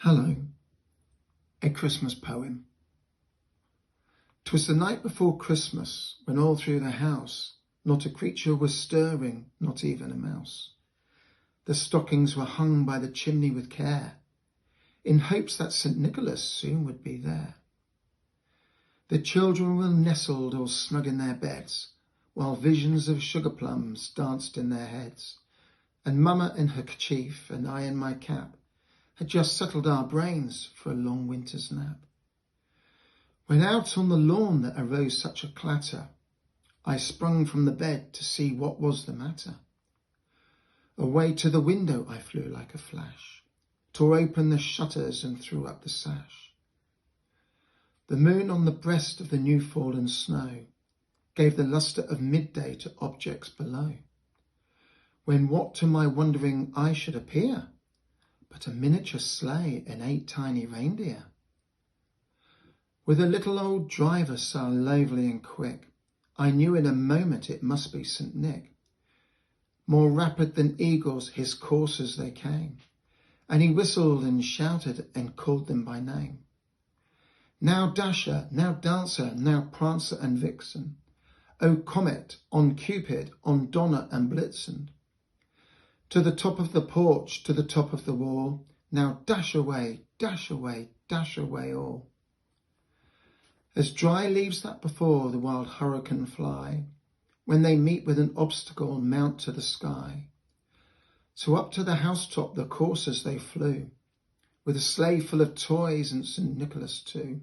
Hello, a Christmas poem. 'Twas the night before Christmas, when all through the house not a creature was stirring, not even a mouse. The stockings were hung by the chimney with care, in hopes that St. Nicholas soon would be there. The children were nestled all snug in their beds, while visions of sugar plums danced in their heads, and Mamma in her kerchief and I in my cap had just settled our brains for a long winter's nap. When out on the lawn there arose such a clatter, I sprung from the bed to see what was the matter. Away to the window I flew like a flash, tore open the shutters and threw up the sash. The moon on the breast of the new fallen snow gave the lustre of midday to objects below, when what to my wondering eye should appear but a miniature sleigh and 8 tiny reindeer. With a little old driver so lively and quick, I knew in a moment it must be St. Nick. More rapid than eagles his coursers they came, and he whistled and shouted and called them by name. Now Dasher, now Dancer, now Prancer and Vixen, O Comet, on Cupid, on Donner and Blitzen. To the top of the porch, to the top of the wall, now dash away, dash away, dash away all. As dry leaves that before the wild hurricane fly, when they meet with an obstacle mount to the sky. So up to the housetop the coursers they flew, with a sleigh full of toys and St. Nicholas too.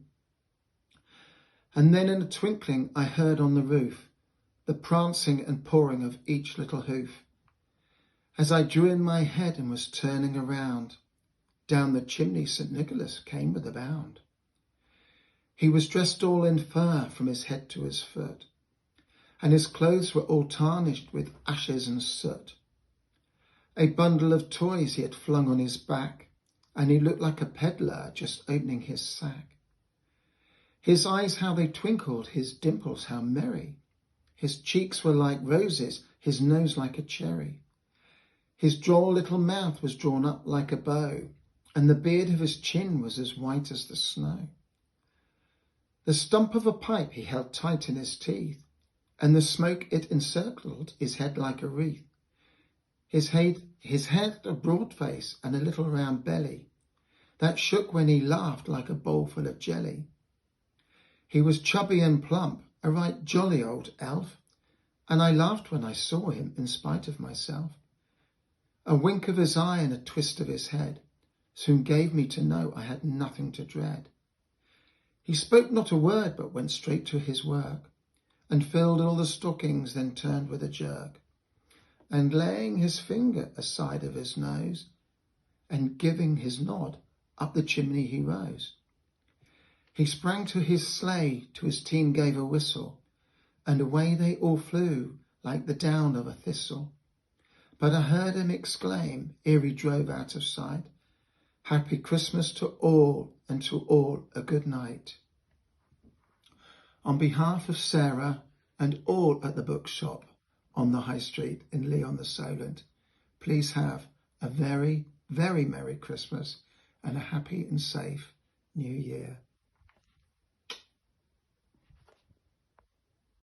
And then in a twinkling I heard on the roof the prancing and pawing of each little hoof. As I drew in my head and was turning around, down the chimney St. Nicholas came with a bound. He was dressed all in fur from his head to his foot, and his clothes were all tarnished with ashes and soot. A bundle of toys he had flung on his back, and he looked like a peddler just opening his sack. His eyes how they twinkled, his dimples how merry. His cheeks were like roses, his nose like a cherry. His droll little mouth was drawn up like a bow, and the beard of his chin was as white as the snow. The stump of a pipe he held tight in his teeth, and the smoke it encircled his head like a wreath. His head a broad face and a little round belly, that shook when he laughed like a bowl full of jelly. He was chubby and plump, a right jolly old elf, and I laughed when I saw him in spite of myself. A wink of his eye and a twist of his head soon gave me to know I had nothing to dread. He spoke not a word, but went straight to his work, and filled all the stockings, then turned with a jerk, and laying his finger aside of his nose, and giving his nod, up the chimney he rose. He sprang to his sleigh, to his team gave a whistle, and away they all flew like the down of a thistle. But I heard him exclaim, ere he drove out of sight, Happy Christmas to all, and to all a good night. On behalf of Sarah and all at the bookshop on the High Street in Lee-on-the-Solent, please have a very, very Merry Christmas and a happy and safe New Year.